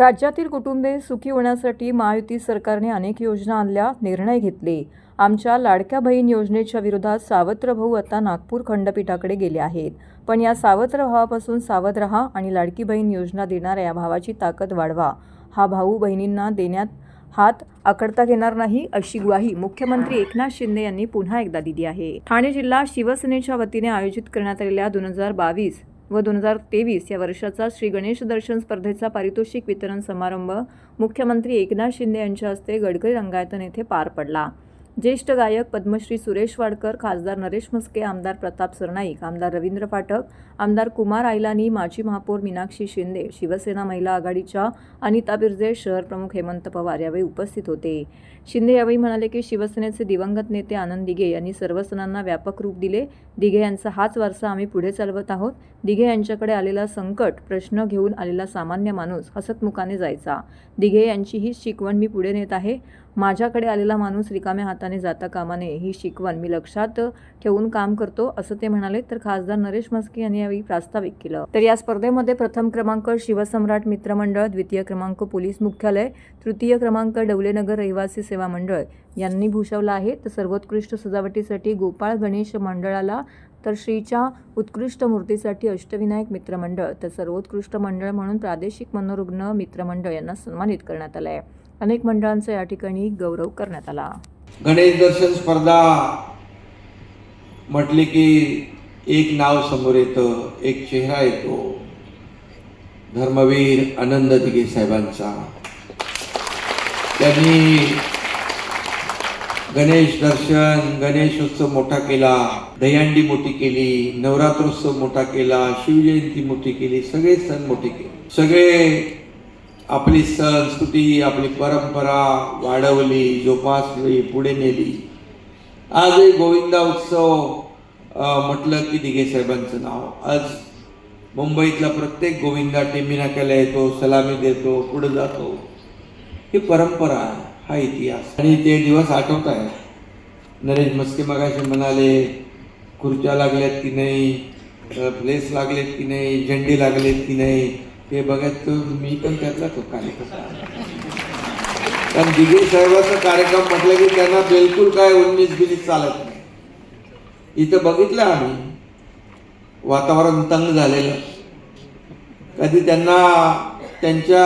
राज्यातील कुटुंबे सुखी होण्यासाठी महायुती सरकारने अनेक योजना आणल्या, निर्णय घेतले. आमच्या लाडक्या बहीण योजनेच्या विरोधात सावत्र भाऊ आता नागपूर खंडपीठाकडे गेले आहेत. पण या सावत्र भावापासून सावध रहा आणि लाडकी बहीण योजना देणाऱ्या भावाची ताकद वाढवा. हा भाऊ बहिणींना देण्यात हात आखडता येणार नाही, अशी ग्वाही मुख्यमंत्री एकनाथ शिंदे यांनी पुन्हा एकदा दिली आहे. ठाणे जिल्हा शिवसेनेच्या वतीने आयोजित करण्यात आलेल्या 2022 व 2023 या वर्षाचा श्री गणेश दर्शन स्पर्धेचा पारितोषिक वितरण समारंभ मुख्यमंत्री एकनाथ शिंदे यांच्या हस्ते गडकरी रंगायतन येथे पार पडला. ज्येष्ठ गायक पद्मश्री सुरेश वाडकर, खासदार नरेश म्हस्के, आमदार प्रताप सरनाईक, आमदार रवींद्र फाटक, आमदार कुमार आयलानी, माजी महापौर मीनाक्षी शिंदे, शिवसेना महिला आघाडीच्या अनिता बिर्जे, शहर प्रमुख हेमंत पवार यावेळी उपस्थित होते. शिंदे यावेळी म्हणाले की शिवसेनेचे दिवंगत नेते आनंद दिघे यांनी सर्व सणांना व्यापक रूप दिले. दिघे यांचा हाच वारसा आम्ही पुढे चालवत आहोत. दिघे यांच्याकडे आलेला संकट, प्रश्न घेऊन आलेला सामान्य माणूस हसतमुखाने जायचा. दिघे यांची ही शिकवण मी पुढे नेत आहे. माझ्याकडे आलेला माणूस रिकाम्या हाताने जाता कामा नये, ही शिकवण मी लक्षात ठेवून काम करतो, असं ते म्हणाले. तर खासदार नरेश म्हस्के यांनी यावेळी प्रास्ताविक केलं. तर या स्पर्धेमध्ये प्रथम क्रमांक शिवसम्राट मित्रमंडळ, द्वितीय क्रमांक पोलीस मुख्यालय, तृतीय क्रमांक डवलेनगर रहिवासी सेवा मंडळ यांनी भूषवला आहे. तर सर्वोत्कृष्ट सजावटीसाठी गोपाळ गणेश मंडळाला, तर श्रीच्या उत्कृष्ट मूर्तीसाठी अष्टविनायक मित्रमंडळ, तर सर्वोत्कृष्ट मंडळ म्हणून प्रादेशिक मनोरुग्ण मित्रमंडळ यांना सन्मानित करण्यात आलं आहे. अनेक मंडळांचा या ठिकाणी गौरव करण्यात आला. गणेश दर्शन स्पर्धा म्हटले की एक नाव समोर येतं, एक चेहरा येतो, धर्मवीर आनंद दिघे साहेबांचा. त्यांनी गणेश दर्शन, गणेशोत्सव मोठा केला, दहीहंडी मोठी केली, नवरात्रोत्सव मोठा केला, शिवजयंती मोठी केली, सगळे सण मोठे केले. सगळे आपली संस्कृती, आपली परंपरा वाढवली, जोपासली, पुढे नेली. आज गोविंदा उत्सव म्हटलं की दिघे साहेबांचं नाव. आज मुंबईतला प्रत्येक गोविंदा टेमी नाक्याला येतो, सलामी देतो, पुढे जातो. ही परंपरा आहे, हा इतिहास. आणि ते दिवस आठवत आहे. नरेश म्हस्के मगाशी म्हणाले खुर्च्या लागल्यात की नाही, प्लेस लागलेत की नाही, झेंडे लागलेत की नाही, ते बघायचं. मी पण त्यातला तो कार्यक्रम. कारण दिघे साहेबाचा कार्यक्रम म्हटलं की त्यांना बिलकुल काय 19-20 चालत नाही. इथं बघितलं आम्ही, वातावरण तंग झालेलं. कधी त्यांना त्यांच्या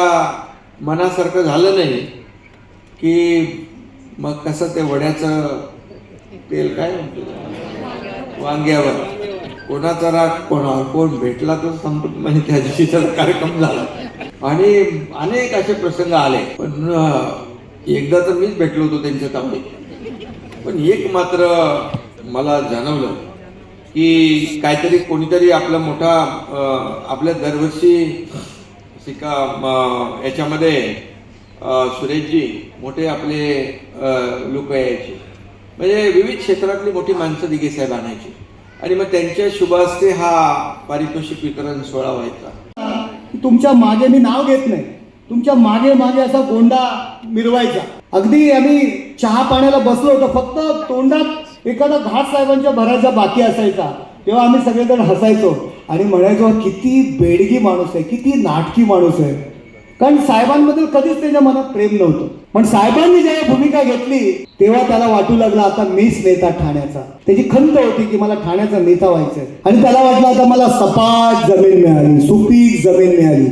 मनासारखं झालं नाही की मग कसं ते वड्याचं तेल काय म्हणतो, वांग्यावर कोणाचा राग कोणावर, कोण भेटला तो संपत म्हणजे त्या दिवशीचा कार्यक्रम झाला. आणि अनेक असे प्रसंग आले. पण एकदा तर मीच भेटलो होतो त्यांच्या तावडीत. पण एक मात्र मला जाणवलं की काहीतरी कोणीतरी आपला मोठा आपल्या दरवर्षी याच्यामध्ये सुरेशजी मोठे आपले लोक यायचे, म्हणजे विविध क्षेत्रातली मोठी माणसं दिघे साहेब आणायची. आणि मग त्यांच्या शुभ हस्ते हा पारितोषिक वितरण सोहळा व्हायचा. तुमच्या मागे मी नाव घेत नाही, तुमच्या मागे मागे असा गोंडा मिरवायचा. अगदी आम्ही चहा पाण्याला बसलो होतो, फक्त तोंडात एखादा घाट साहेबांच्या भराचा बाकी असायचा, तेव्हा आम्ही सगळेजण हसायचो आणि म्हणायचो किती बेडगी माणूस आहे, किती नाटकी माणूस आहे. कारण साहेबांबद्दल कधीच त्याच्या मनात प्रेम नव्हतं. पण साहेबांनी जेव्हा भूमिका घेतली तेव्हा त्याला वाटू लागला आता मीच नेता ठाण्याचा. त्याची खंत होती की मला ठाण्याचा नेता व्हायचंय. आणि त्याला वाटलं आता मला सपाट जमीन मिळाली, सुपीक जमीन मिळाली,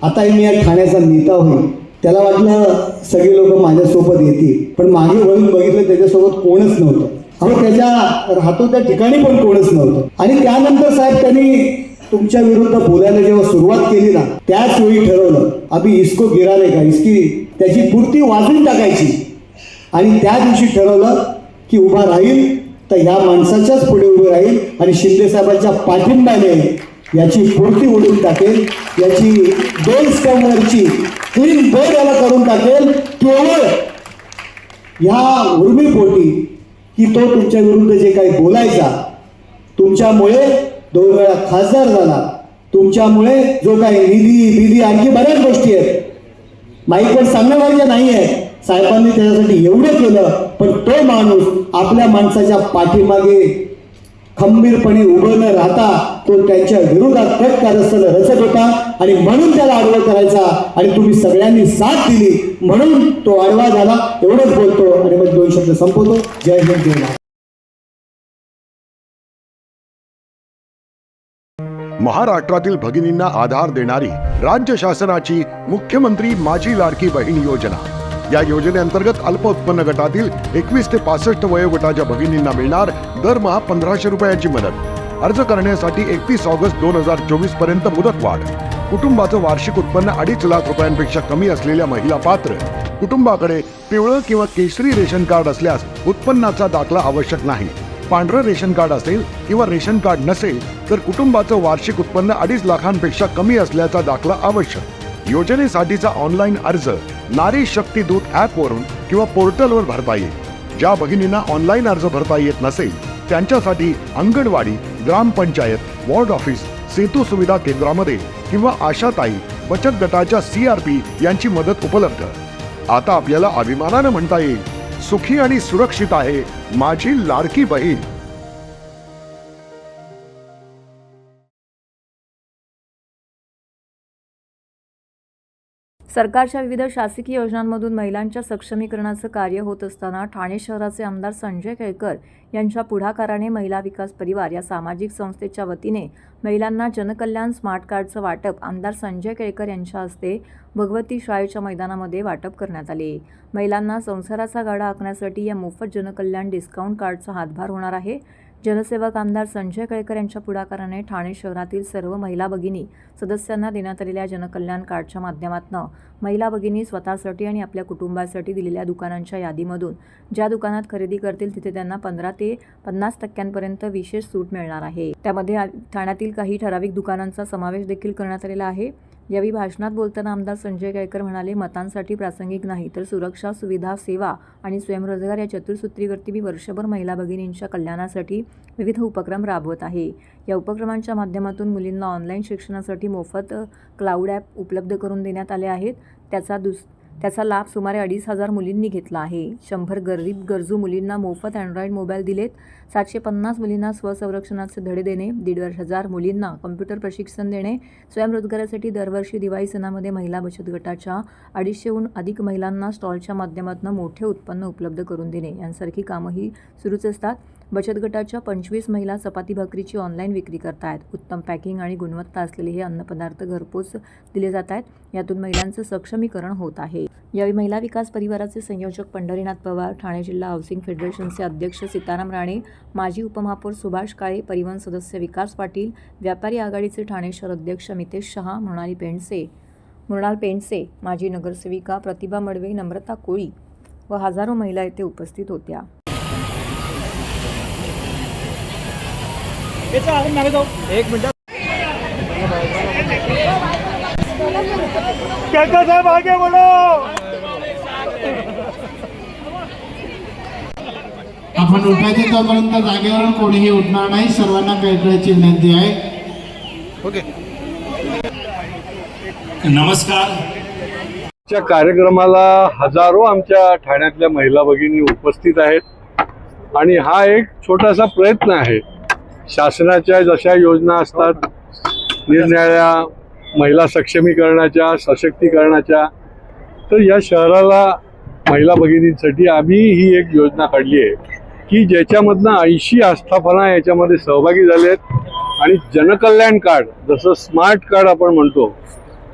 आता मी या ठाण्याचा नेता होईल. त्याला वाटलं सगळे लोक माझ्यासोबत येतील. पण मागे वळून बघितलं त्याच्यासोबत कोणच नव्हतं. अहो त्याच्या राहतो त्या ठिकाणी पण कोणच नव्हतं. आणि त्यानंतर साहेब त्यांनी तुमच्या विरुद्ध बोलायला जेव्हा सुरुवात केली ना, त्याच वेळी ठरवलं अभि इसको गिराने का, इसकी त्याची पूर्ती वाजून टाकायची. आणि त्या दिवशी ठरवलं की उभा राहील तर ह्या माणसाच्याच पुढे उभे राहील आणि शिंदे साहेबांच्या पाठिंब्याने याची पूर्ती ओढून टाकेल, याची 2 स्टंपवरची क्लीन बोर्ड याला करून टाकेल. केवळ ह्या उर्मीपोटी की तो तुमच्या विरुद्ध जे काही बोलायचा, तुमच्यामुळे 2 वेळा खासदार झाला, तुमच्यामुळे जो काही निधी आणखी बऱ्याच गोष्टी आहेत माईकवर सांगण्यासारख्या नाही आहे. साहेबांनी त्याच्यासाठी एवढं केलं, पण तो माणूस आपल्या माणसाच्या पाठीमागे खंबीरपणे उभं न राहता तो त्यांच्या विरोधात कट कारस्थान रचत होता आणि म्हणून त्याला आडवा करायचा आणि तुम्ही सगळ्यांनी साथ दिली म्हणून तो आडवा झाला. एवढंच बोलतो आणि मग 2 शब्द संपवतो. जय हिंद जय महाराष्ट्र. महाराष्ट्रातील भगिनींना आधार देणारी राज्य शासनाची मुख्यमंत्री माझी लाडकी बहीण योजना. या योजनेअंतर्गत अल्प उत्पन्न गटातील 21 ते 65 वयोगटाच्या भगिनींना मिळणार दरमहा 1500 रुपयाची मदत. अर्ज करण्यासाठी 31 ऑगस्ट 2024 पर्यंत मुदतवाढ. कुटुंबाचं वार्षिक उत्पन्न 2.5 लाख रुपयांपेक्षा कमी असलेल्या महिला पात्र. कुटुंबाकडे पिवळं किंवा केशरी रेशन कार्ड असल्यास उत्पन्नाचा दाखला आवश्यक नाही. पांढरं रेशन कार्ड असेल किंवा रेशन कार्ड नसेल तर कुटुंबाचं वार्षिक उत्पन्न 2.5 लाखांपेक्षा कमी असल्याचा दाखला आवश्यक. योजनेसाठीचा ऑनलाईन अर्ज नारी शक्ती दूत ॲपवरून किंवा पोर्टलवर भरता येईल. ज्या भगिनींना ऑनलाईन अर्ज भरता येत नसेल त्यांच्यासाठी अंगणवाडी, ग्रामपंचायत, वॉर्ड ऑफिस, सेतू सुविधा केंद्रामध्ये किंवा आशाताई बचत गटाच्या CRP यांची मदत उपलब्ध. आता आपल्याला अभिमानानं म्हणता येईल, सुखी आणि सुरक्षित आहे माझी लाडकी बहीण. सरकारच्या विविध शासकीय योजनांमधून महिलांच्या सक्षमीकरणाचं कार्य होत असताना ठाणे शहराचे आमदार संजय केळकर यांच्या पुढाकाराने महिला विकास परिवार या सामाजिक संस्थेच्या वतीने महिलांना जनकल्याण स्मार्ट कार्डचं वाटप आमदार संजय केळकर यांच्या हस्ते भगवती शाळेच्या मैदानामध्ये वाटप करण्यात आले. महिलांना संसाराचा गाडा आखण्यासाठी या मोफत जनकल्याण डिस्काउंट कार्डचा हातभार होणार आहे. जनसेवक आमदार संजय केळकर यांच्या पुढाकाराने ठाणे शहरातील सर्व महिला भगिनी सदस्यांना देण्यात आलेल्या जनकल्याण कार्डच्या माध्यमातून महिला भगिनी स्वतःसाठी आणि आपल्या कुटुंबासाठी दिलेल्या दुकानांच्या यादीमधून ज्या दुकानात खरेदी करतील तिथे त्यांना 15 ते 50% विशेष सूट मिळणार आहे. त्यामध्ये ठाण्यातील काही ठराविक दुकानांचा समावेश देखील करण्यात आलेला आहे. यावेळी भाषणात बोलताना आमदार संजय केळकर म्हणाले, मतांसाठी प्रासंगिक नाही तर सुरक्षा, सुविधा, सेवा आणि स्वयंरोजगार या चतुर्सूत्रीवरती मी वर्षभर महिला भगिनींच्या कल्याणासाठी विविध उपक्रम राबवत आहे. या उपक्रमांच्या माध्यमातून मुलींना ऑनलाईन शिक्षणासाठी मोफत क्लाउड ॲप उपलब्ध करून देण्यात आले आहेत. त्याचा लाभ सुमारे 2,500 मुलींनी घेतला आहे. 100 गरीब गरजू मुलींना मोफत अँड्रॉइड मोबाईल दिलेत. 750 मुलींना स्वसंरक्षणाचे धडे देणे, 1,500 मुलींना कॉम्प्युटर प्रशिक्षण देणे, स्वयंरोजगारासाठी दरवर्षी दिवाळी सणामध्ये महिला बचत गटाच्या 250हून अधिक महिलांना स्टॉलच्या माध्यमातून मोठे उत्पन्न उपलब्ध करून देणे यांसारखी कामंही सुरूच असतात. बचत गटाच्या 25 महिला चपाती भाकरीची ऑनलाईन विक्री करतायत. उत्तम पॅकिंग आणि गुणवत्ता असलेले हे अन्नपदार्थ घरपोच दिले जात आहेत. यातून महिलांचं सक्षमीकरण होत आहे. यावेळी महिला विकास परिवाराचे संयोजक पंढरीनाथ पवार, ठाणे जिल्हा हाऊसिंग फेडरेशनचे अध्यक्ष सीताराम राणे, माजी उपमहापौर सुभाष काळे, परिवहन सदस्य विकास पाटील, व्यापारी आघाडीचे ठाणे शहर अध्यक्ष मितेश शहा, मृणाल पेंडसे, माजी नगरसेविका प्रतिभा मडवे, नम्रता कोळी व हजारो महिला येथे उपस्थित होत्या. एक मिनिट साहेब आगे बोलो. आपण उठायचे तोपर्यंत जागेवरून कोणीही उठणार नाही. सर्वांना कळकळीची विनंती आहे. ओके. नमस्कार. च्या कार्यक्रमाला हजारो आमच्या ठाण्यातल्या महिला भगिनी उपस्थित आहेत आणि हा एक छोटासा प्रयत्न आहे. शासनाच्या जशा योजना असतात निरनिराळ्या महिला सक्षमीकरणाच्या, सशक्तीकरणाच्या, तर या शहराला महिला भगिनींसाठी आम्ही ही एक योजना काढली आहे की ज्याच्यामधनं 80 आस्थापना याच्यामध्ये सहभागी झाले आहेत आणि जनकल्याण कार्ड, जसं स्मार्ट कार्ड आपण म्हणतो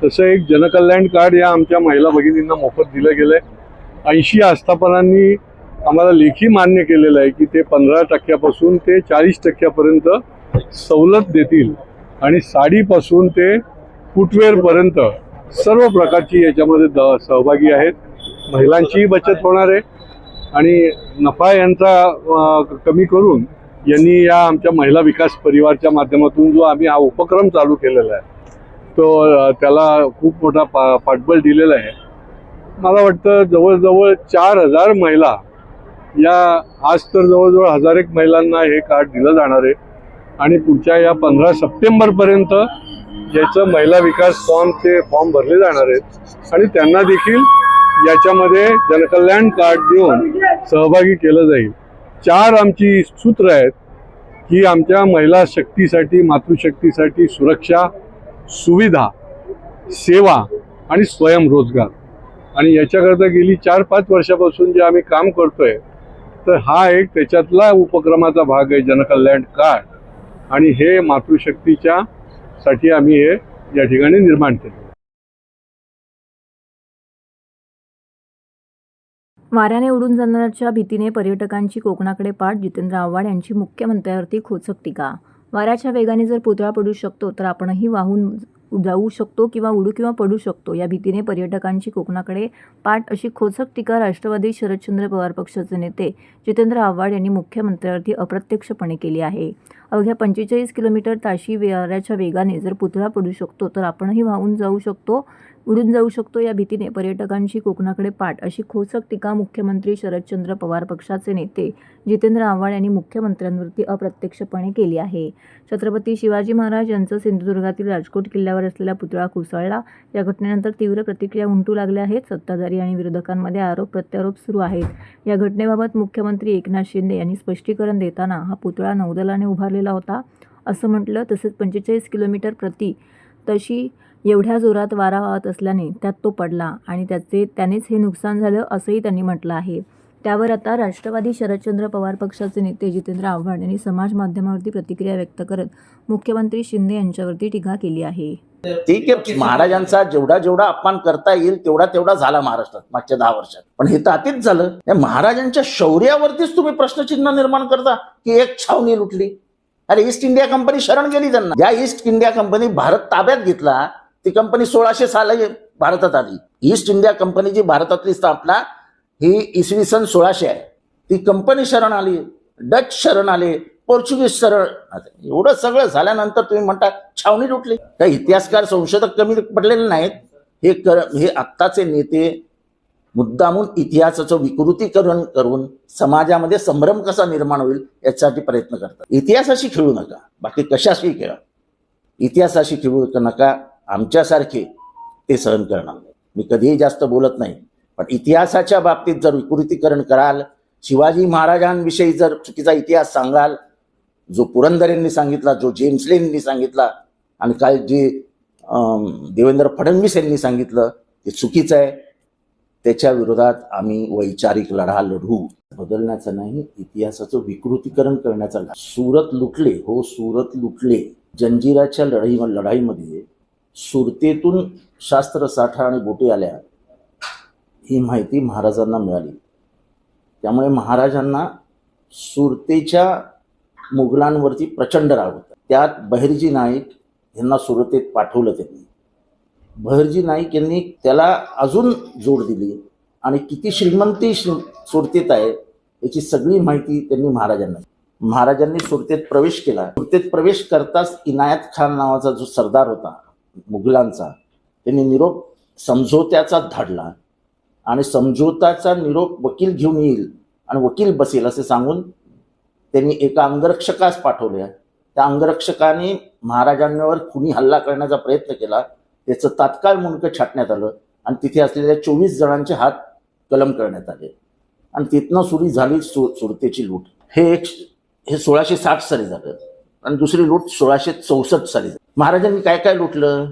तसं एक जनकल्याण कार्ड या आमच्या महिला भगिनींना मोफत दिलं गेलं आहे. 80 आस्थापनांनी आम्हाला लेखी मान्य केलेलं आहे की ते 15% ते 40% सवलत देतील आणि साडीपासून ते फुटवेअरपर्यंत सर्व प्रकारची याच्यामध्ये सहभागी आहेत. महिलांचीही बचत होणार आहे आणि नफा यांचा कमी करून यांनी या आमच्या महिला विकास परिवारच्या माध्यमातून जो आम्ही हा उपक्रम चालू केलेला आहे तो त्याला खूप मोठा पाठबळ दिलेला आहे. मला वाटतं जवळजवळ 4,000 महिला या आज तर जवळजवळ 1,001 महिलांना हे कार्ड दिलं जाणार आहे आणि पुढच्या या 15 सप्टेंबरपर्यंत याचं महिला विकास फॉर्म भरले जाणार आहेत आणि त्यांना देखील याच्यामध्ये जनकल्याण कार्ड देऊन सहभागी केलं जाईल. 4 आमची सूत्र आहेत की आमच्या महिला शक्तीसाठी, मातृशक्तीसाठी सुरक्षा, सुविधा, सेवा आणि स्वयंरोजगार, आणि याच्याकरता गेली 4-5 वर्षापासून जे आम्ही काम करतोय, तर हा एक त्याच्यातला उपक्रमाचा भाग आहे, जनकल्याण कार्ड. आणि हे मातृशक्तीच्या साठी आम्ही हे या ठिकाणी निर्माण केलं. वाऱ्याने उडून जाण्याच्या भीतीने पर्यटकांची कोकणाकडे पाठ. जितेंद्र आव्हाड यांची मुख्यमंत्र्यांवरती खोचक टीका. वाऱ्याच्या वेगाने जर पुतळा पडू शकतो तर आपणही वाहून जाऊ शकतो किंवा उडू किंवा पडू शकतो, या भीतीने पर्यटकांची कोकणाकडे पाठ, अशी खोचक टीका राष्ट्रवादी शरदचंद्र पवार पक्षाचे नेते जितेंद्र आव्हाड यांनी मुख्यमंत्र्यांवरती अप्रत्यक्षपणे केली आहे. अवघ्या 45 किलोमीटर ताशी वाऱ्याच्या वेगाने जर पुतळा पडू शकतो तर आपणही वाहून जाऊ शकतो, उडून जाऊ शकतो, या भीतीने पर्यटकांची कोकणाकडे पाठ, अशी खोचक टीका मुख्यमंत्री शरदचंद्र पवार पक्षाचे नेते जितेंद्र आव्हाड यांनी मुख्यमंत्र्यांवरती अप्रत्यक्षपणे केली आहे. छत्रपती शिवाजी महाराज यांचा सिंधुदुर्गातील राजकोट किल्ल्यावर असलेला पुतळा कोसळला. या घटनेनंतर तीव्र प्रतिक्रिया उमटू लागल्या आहेत. सत्ताधारी आणि विरोधकांमध्ये आरोप प्रत्यारोप सुरू आहेत. या घटनेबाबत मुख्यमंत्री एकनाथ शिंदे यांनी स्पष्टीकरण देताना हा पुतळा नौदलाने उभारलेला होता असं म्हटलं. तसेच 45 किलोमीटर प्रति तशी एवढ्या जोरात वारा वाहत असल्याने त्यात तो पडला आणि त्यानेच हे नुकसान झालं असंही त्यांनी म्हटलं आहे. त्यावर आता राष्ट्रवादी शरदचंद्र पवार पक्षाचे नेते जितेंद्र आव्हाड यांनी समाज माध्यमावरती प्रतिक्रिया व्यक्त करत मुख्यमंत्री शिंदे यांच्यावरती टीका केली आहे. ठीक आहे, महाराजांचा जेवढा अपमान करता येईल तेवढा झाला महाराष्ट्रात मागच्या 10 वर्षात, पण हे तर अतिच झालं. या महाराजांच्या शौर्यावरतीच तुम्ही प्रश्नचिन्ह निर्माण करता की एक छावणी लुटली. अरे ईस्ट इंडिया कंपनी शरण गेली त्यांना. ज्या ईस्ट इंडिया कंपनी भारत ताब्यात घेतला ती कंपनी 1600 साली भारतात आली. ईस्ट इंडिया कंपनीची भारतातली स्थापना ही इसवी सन 1600 आहे. ती कंपनी शरण आली, डच शरण आले, पोर्चुगीज शरण. एवढं सगळं झाल्यानंतर तुम्ही म्हणता छावणी लुटली. काही इतिहासकार संशोधक कमी पडलेले नाहीत. हे आत्ताचे नेते मुद्दामून इतिहासाचं विकृतीकरण करून समाजामध्ये संभ्रम कसा निर्माण होईल यासाठी प्रयत्न करतात. इतिहासाशी खेळू नका, बाकी कशाशी खेळा. इतिहासाशी खेळू नका. आमच्यासारखे ते सहन करणार नाही. मी कधीही जास्त बोलत नाही, पण इतिहासाच्या बाबतीत जर विकृतीकरण कराल, शिवाजी महाराजांविषयी जर चुकीचा इतिहास सांगाल, जो पुरंदरेंनी सांगितला, जो जेम्स लेननी सांगितला आणि काय जे देवेंद्र फडणवीस यांनी सांगितलं ते चुकीचं आहे. त्याच्या विरोधात आम्ही वैचारिक लढा लढू. बदलण्याचं नाही, इतिहासाचं विकृतीकरण करण्याचा. सुरत लुटले, हो सुरत लुटले. जंजिराच्या लढाईमध्ये सुरतेतून शास्त्रसाठा आणि बोटी आल्या, ही माहिती महाराजांना मिळाली. त्यामुळे महाराजांना सुरतेच्या मुघलांवरती प्रचंड राग होता. त्यात बहिर्जी नाईक यांना सुरतेत पाठवलं त्यांनी. बहिर्जी नाईक यांनी त्याला अजून जोड दिली आणि किती श्रीमंती सुरतेत आहे याची सगळी माहिती त्यांनी महाराजांनी सुरतेत प्रवेश केला. सुरतेत प्रवेश करताच इनायत खान नावाचा जो सरदार होता मुघलांचा, त्यांनी निरोप समझोत्याचा धाडला आणि समझोताचा निरोप वकील घेऊन येईल आणि वकील बसेल असे सांगून त्यांनी एका अंगरक्षकास पाठवले. त्या अंगरक्षकाने महाराजांवर खुनी हल्ला करण्याचा प्रयत्न केला. त्याचं तात्काळ मुंडकं छाटण्यात आलं आणि तिथे असलेल्या 24 जणांचे हात कलम करण्यात आले आणि तिथनं सुरू झाली सुरतेची लूट. हे 1660 साली झालं आणि दुसरी लूट 1664 साली झाली. महाराजांनी काय काय लुटलं?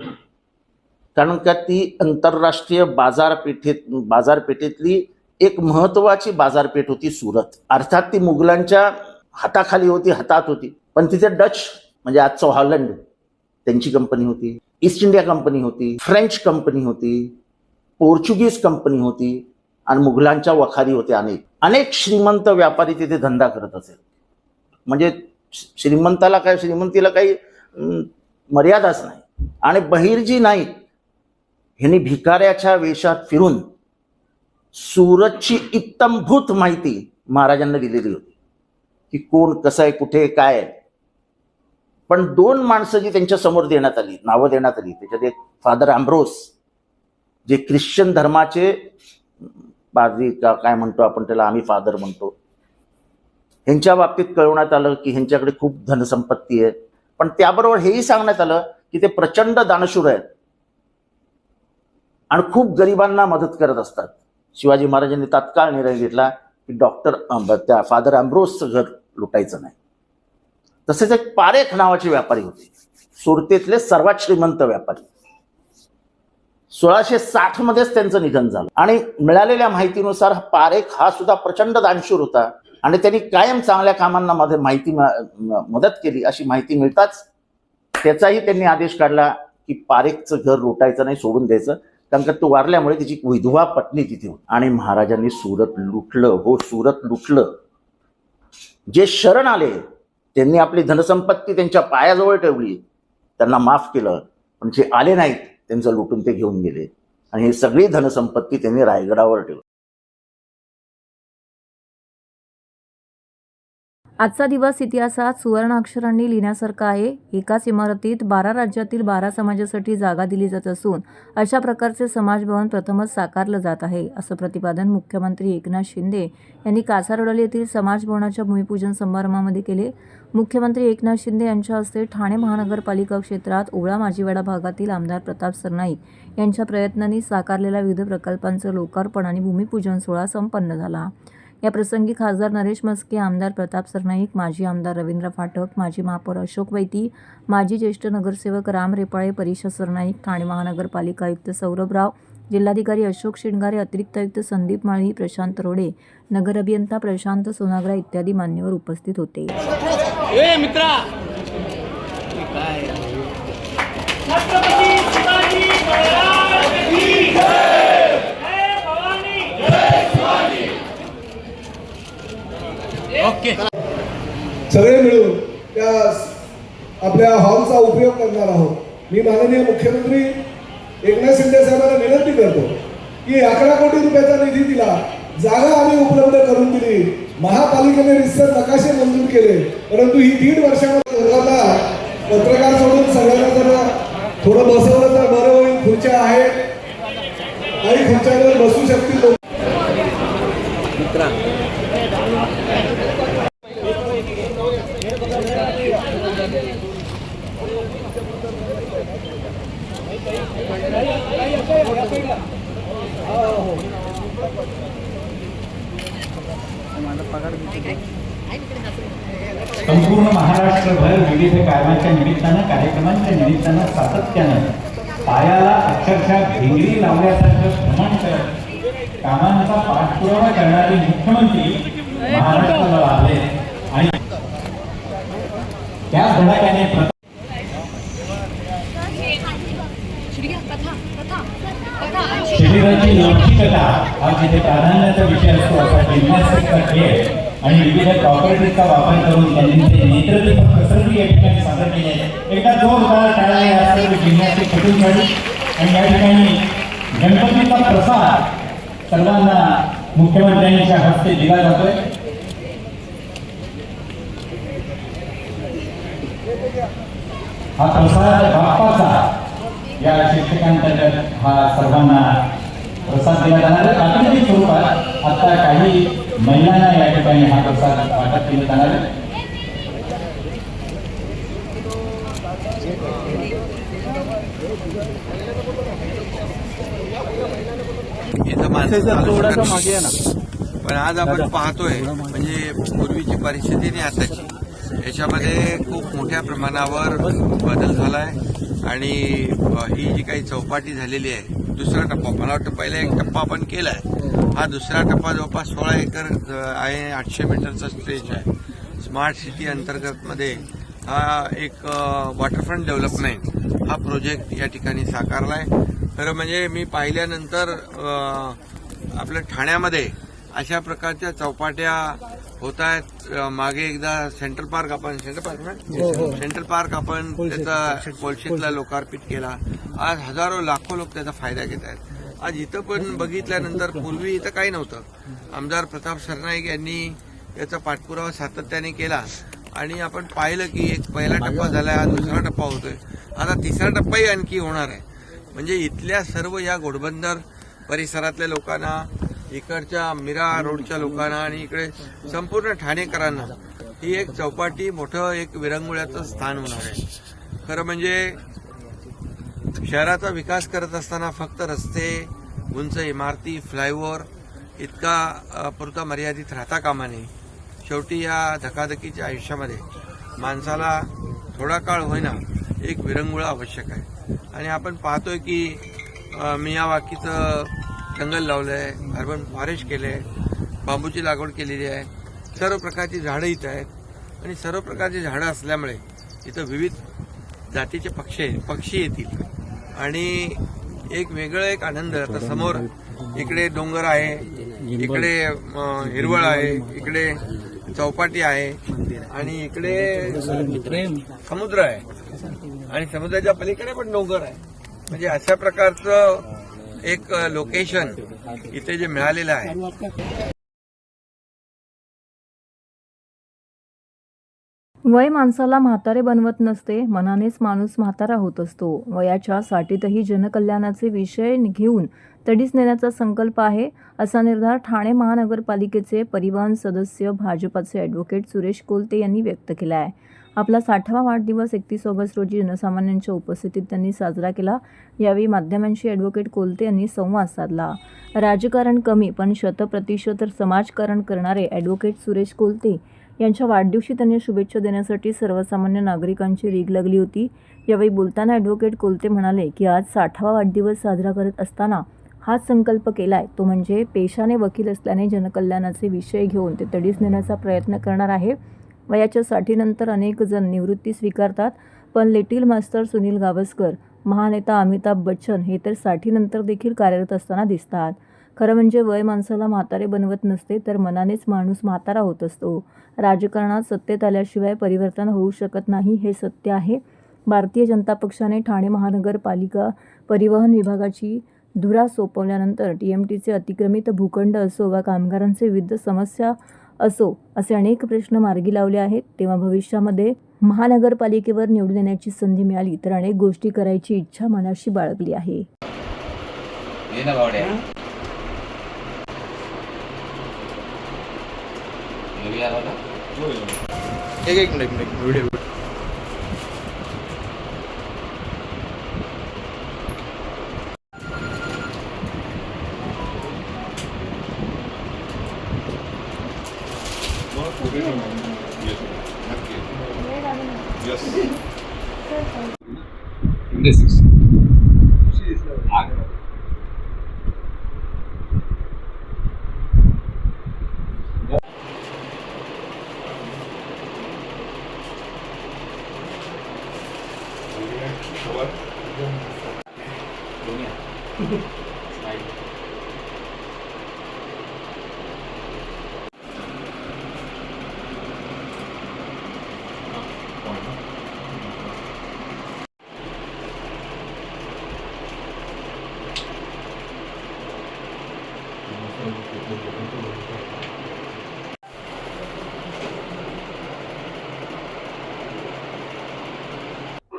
कारण का ती आंतरराष्ट्रीय बाजारपेठेतली एक महत्वाची बाजारपेठ होती सुरत. अर्थात ती मुघलांच्या हाताखाली होती, हातात होती, पण तिथे डच म्हणजे आजचं हॉलंड त्यांची कंपनी होती, ईस्ट इंडिया कंपनी होती, फ्रेंच कंपनी होती, पोर्चुगीज कंपनी होती आणि मुघलांच्या वखारी होत्या. अनेक श्रीमंत व्यापारी तिथे धंदा करत असेल. म्हणजे श्रीमंतीला काही मर्यादाच नाही. आणि बहिर्जी नाईक ह्यांनी भिकाऱ्याच्या वेशात फिरून सुरतची इत्तमभूत माहिती महाराजांना दिलेली होती की कोण कसं आहे, कुठे काय. पण 2 माणसं जी त्यांच्या समोर नावं देण्यात आली, त्याच्यात एक फादर अँब्रोस, जे ख्रिश्चन धर्माचे पादरी काय म्हणतो आपण त्याला, आम्ही फादर म्हणतो. ह्यांच्या बाबतीत कळवण्यात आलं की ह्यांच्याकडे खूप धनसंपत्ती आहे, पण त्याबरोबर हेही सांगण्यात आलं की ते प्रचंड दानशूर आहेत आणि खूप गरिबांना मदत करत असतात. शिवाजी महाराजांनी तात्काळ निर्णय घेतला की त्या फादर अँब्रोसचं घर लुटायचं नाही. तसेच एक पारेख नावाचे व्यापारी होते, सुरतेतले सर्वात श्रीमंत व्यापारी. 1660 मध्येच त्यांचं निधन झालं. आणि मिळालेल्या माहितीनुसार पारेख हा सुद्धा प्रचंड दानशूर होता आणि त्यांनी कायम चांगल्या कामांना मध्ये मदत केली अशी माहिती मिळताच त्याचाही त्यांनी आदेश काढला की पारेखचं घर लुटायचं नाही, सोडून द्यायचं, कारण का तो वारल्यामुळे त्याची विधवा पत्नी तिथे होती. आणि महाराजांनी सुरत लुटलं. हो, सुरत लुटलं. जे शरण आले त्यांनी आपली धनसंपत्ती त्यांच्या पायाजवळ ठेवली, त्यांना माफ केलं. पण जे आले नाहीत त्यांचं लुटून ते घेऊन गेले आणि ही सगळी धनसंपत्ती त्यांनी रायगडावर ठेवली. आजचा दिवस इतिहासात सुवर्णाक्षरांनी लिहिण्यासारखा आहे. एकाच इमारतीत 12 राज्यातील 12 समाजासाठी जागा दिली जात असून अशा प्रकारचे समाजभवन प्रथमच साकारलं जात आहे, असं प्रतिपादन मुख्यमंत्री एकनाथ शिंदे यांनी कासारवडल येथील समाजभवनाच्या भूमिपूजन समारंभामध्ये केले. मुख्यमंत्री एकनाथ शिंदे यांच्या हस्ते ठाणे महानगरपालिका क्षेत्रात ओवळा माजीवाडा भागातील आमदार प्रताप सरनाईक यांच्या प्रयत्नांनी साकारलेल्या विविध प्रकल्पांचं लोकार्पण आणि भूमिपूजन सोहळा संपन्न झाला. या प्रसंगी खासदार नरेश म्हस्के, आमदार प्रताप सरनाईक, माजी आमदार रवींद्र फाटक, माजी महापौर अशोक वैती, माजी ज्येष्ठ नगरसेवक राम रेपाळे, परीक्षा सरनाईक, ठाणे महानगरपालिका आयुक्त सौरभ राव, जिल्हाधिकारी अशोक शिंगारे, अतिरिक्त आयुक्त संदीप माळी, प्रशांत रोडे, नगर अभियंता प्रशांत सोनाग्रा इत्यादी मान्यवर उपस्थित होते. सगळे मिळून त्या आपल्या हॉलचा उपयोग करणार आहोत. मी माननीय मुख्यमंत्री एकनाथ शिंदे साहेबांना विनंती करतो की 11 कोटी रुपयाचा निधी दिला, जागा आम्ही उपलब्ध करून दिली, महापालिकेने रिसर नकाशे मंजूर केले, परंतु ही 1.5 वर्षामध्ये पत्रकार सोडून सगळ्यांना जर थोडं बसवलं तर बरं होईल. खुर्च्या आहेत, काही खुर्च्यांवर बसू शकतील लोक. संपूर्ण महाराष्ट्रभर विविध कार्यक्रमांच्या निमित्तानं सातत्यानं पायाला अक्षरशः भिंगरी लावल्यासारखं भ्रमण करत कामांचा पाठपुरावा करणारे मुख्यमंत्री महाराष्ट्राला लाभले आणि त्या धडाक्याने शरीराची लवचिकता हा जिथे प्राधान्याचा विषय असतो असा जिम्नॅस्टिकचा खेळ आणि विविध प्रॉपर्टीजचा वापर करून त्यांनी ते नेत्रदीपक कसरती या ठिकाणी सादर केले. एकदा जोरदार टाळ्या या सर्व जिम्नॅस्टिक खेळूसाठी. आणि या ठिकाणी गणपतीचा प्रसाद सर्वांना मुख्यमंत्र्यांच्या हस्ते दिला जातोय. हा प्रसाद बाप्पाचा या शिक्षकांतर्गत हा सर्वांना प्रसाद दिला जाणार आहे. प्रातिनिधिक स्वरूपात आता काही महिलांना या ठिकाणी हा प्रसाद वाटप केला जाणार आहे. इथं माणसं मागे ना, पण आज आपण पाहतोय म्हणजे पूर्वीची परिस्थिती आणि आताची याच्यामध्ये खूप मोठ्या प्रमाणावर बदल झालाय. आणि ही जी काही चौपाटी झालेली आहे, दुसरा टप्पा, मला वाटतं पहिला एक टप्पा आपण केलाय, हा दुसरा टप्पा जवळपास 16 एकर आहे, 800 मीटरचा स्ट्रेच आहे. स्मार्ट सिटी अंतर्गत मध्ये हा एक वॉटरफ्रंट डेव्हलपमेंट हा प्रोजेक्ट या ठिकाणी साकारला आहे. खरं म्हणजे मी पाहिल्यानंतर आपल्या ठाण्यामध्ये अशा प्रकारच्या चौपाट्या होत आहेत. मागे एकदा सेंट्रल पार्क आपण त्याचा कोलशेतला लोकार्पित केला. आज हजारो लाखो लोक त्याचा फायदा घेत आहेत. आज इथं पण बघितल्यानंतर पूर्वी इथं काही नव्हतं. आमदार प्रताप सरनाईक यांनी याचा पाठपुरावा सातत्याने केला आणि आपण पाहिलं की एक पहिला टप्पा झालाय, हा दुसरा टप्पा होतोय, आता तिसरा टप्पाही आणखी होणार आहे. म्हणजे इथल्या सर्व या घोडबंदर परिसरातल्या लोकांना, इकडच्या मीरा रोडच्या लोकांना आणि इकडे संपूर्ण ठाणेकरांना ही एक चौपाटी मोठं एक विरंगुळ्याचं स्थान होणार आहे. खरं म्हणजे शहराचा विकास करत असताना फक्त रस्ते, उंच इमारती, फ्लायओव्हर इतका पुरता मर्यादित राहता कामा नये. शेवटी या धकाधकीच्या आयुष्यामध्ये माणसाला थोडा काळ होईना एक विरंगुळा आवश्यक आहे. आणि आपण पाहतोय की मियावाकीचं जंगल लावलं आहे, अर्बन फॉरेस्ट केलं आहे, बांबूची लागवड केलेली आहे, सर्व प्रकारची झाडं इथं आहेत आणि सर्व प्रकारची झाडं असल्यामुळे इथं विविध जातीचे पक्षी येतील आणि एक वेगळं एक आनंद. आता समोर इकडे डोंगर आहे, इकडे हिरवळ आहे, इकडे चौपाटी आहे आणि इकडे समुद्र आहे आणि समुद्राच्या पलीकडे पण डोंगर आहे. म्हणजे अशा प्रकारचं एक लोकेशन इथे जे मिळालेलं आहे. वय माणसाला म्हातारे बनवत नसते, मनानेच माणूस म्हातारा होत असतो. वयाच्या साठीतही जनकल्याणाचे विषय घेऊन तडीस नेण्याचा संकल्प आहे, असा निर्धार ठाणे महानगरपालिकेचे परिवहन सदस्य भाजपाचे ॲडव्होकेट सुरेश कोलते यांनी व्यक्त केला आहे. आपला 60वा वाढदिवस 31 ऑगस्ट रोजी जनसामान्यांच्या उपस्थितीत त्यांनी साजरा केला. यावेळी माध्यमांशी ॲडव्होकेट कोलते यांनी संवाद साधला. राजकारण कमी पण 100% समाजकारण करणारे ॲडव्होकेट सुरेश कोलते यांच्या वाढदिवशी त्यांनी शुभेच्छा देण्यासाठी सर्वसामान्य नागरिकांची रीघ लागली होती. यावेळी बोलताना ॲडव्होकेट कोलते म्हणाले की आज 60वा वाढदिवस साजरा करत असताना हाच संकल्प केलाय, तो म्हणजे पेशाने वकील असल्याने जनकल्याणाचे विषय घेऊन ते तडीस नेण्याचा प्रयत्न करणार आहे. वयाच्या 60नंतर अनेक जण निवृत्ती स्वीकारतात, पण लिटिल मास्टर सुनील गावस्कर, महानेता अमिताभ बच्चन हे तर 60नंतर देखील कार्यरत असताना दिसतात. खरं म्हणजे वय माणसाला म्हातारे बनवत नसते, तर मनानेच माणूस म्हातारा होत असतो. राजकारणात सत्तेत आल्याशिवाय परिवर्तन होऊ शकत नाही, हे सत्य आहे. भारतीय जनता पक्षाने ठाणे महानगरपालिका परिवहन विभागाची धुरा सोपवल्यानंतर TMTचे अतिक्रमित भूखंड असो वा कामगारांचे विविध समस्या असो असे अनेक प्रश्न मार्गी लावले आहेत. तेव्हा भविष्यामध्ये महानगरपालिकेवर निवडून येण्याची संधी मिळाली तर अनेक गोष्टी करायची इच्छा मनाशी बाळगली आहे. एक मिनिट व्हिडिओ.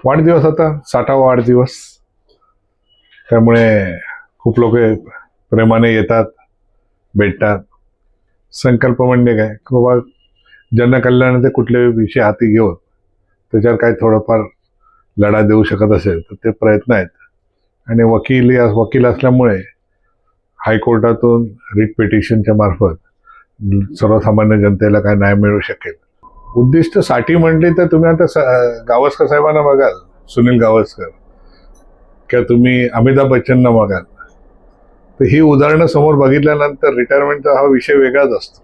वाढदिवस आता 60वा वाढदिवस, त्यामुळे खूप लोक प्रेमाने येतात, भेटतात. संकल्प म्हणजे काय, बाबा जनकल्याणाचे कुठले विषय हाती घेऊन त्याच्यावर काय थोडंफार लढा देऊ शकत असेल तर ते प्रयत्न आहेत. आणि वकील असल्यामुळे हायकोर्टातून रिट पिटिशनच्या मार्फत सर्वसामान्य जनतेला काय न्याय मिळू शकेल. उद्दिष्ट 60 म्हटली तर तुम्ही आता गावस्कर साहेबांना बघाल, सुनील गावस्कर, किंवा तुम्ही अमिताभ बच्चनना बघाल, तर ही उदाहरणं समोर बघितल्यानंतर रिटायरमेंटचा हा विषय वेगळाच असतो.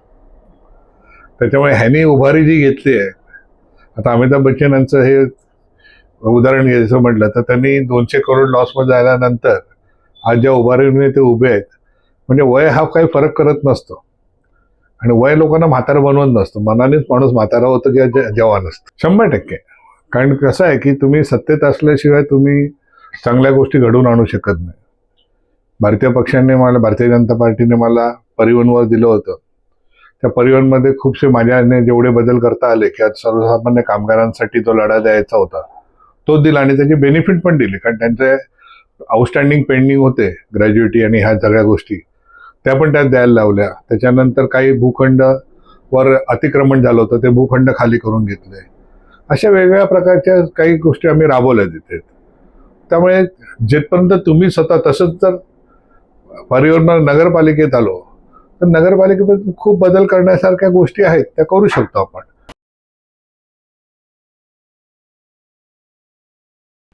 त्याच्यामुळे ह्यांनी उभारी जी घेतली आहे, आता अमिताभ बच्चन यांचं हे उदाहरण घ्यायचं म्हटलं तर त्यांनी 200 करोड लॉसमध्ये आल्यानंतर आज ज्या उभारीने ते उभे आहेत, म्हणजे वय हा काही फरक करत नसतो आणि वय लोकांना म्हातारा बनवत नसतं. मनानेच माणूस म्हातारा होतं किंवा जवान असतं 100%. कारण कसं आहे की तुम्ही सत्तेत असल्याशिवाय तुम्ही चांगल्या गोष्टी घडवून आणू शकत नाही. भारतीय जनता पार्टीने मला परिवहनवर दिलं होतं. त्या परिवहनमध्ये खूपसे माझ्याने जेवढे बदल करता आले की आज सर्वसामान्य कामगारांसाठी जो लढा द्यायचा होता तो दिला आणि त्याची बेनिफिट पण दिली. कारण त्यांचे आउटस्टँडिंग पेंडिंग होते, ग्रॅज्युएटी आणि ह्या सगळ्या गोष्टी, त्या पण त्यात द्यायला लावल्या. त्याच्यानंतर काही भूखंडावर अतिक्रमण झालं होतं, ते भूखंड खाली करून घेतले. अशा वेगवेगळ्या प्रकारच्या काही गोष्टी आम्ही राबवल्या तिथे. त्यामुळे जिथपर्यंत तुम्ही स्वतः, तसंच जर परिवहन नगरपालिकेत आलो तर नगरपालिकेत खूप बदल करण्यासारख्या गोष्टी आहेत, त्या करू शकतो आपण.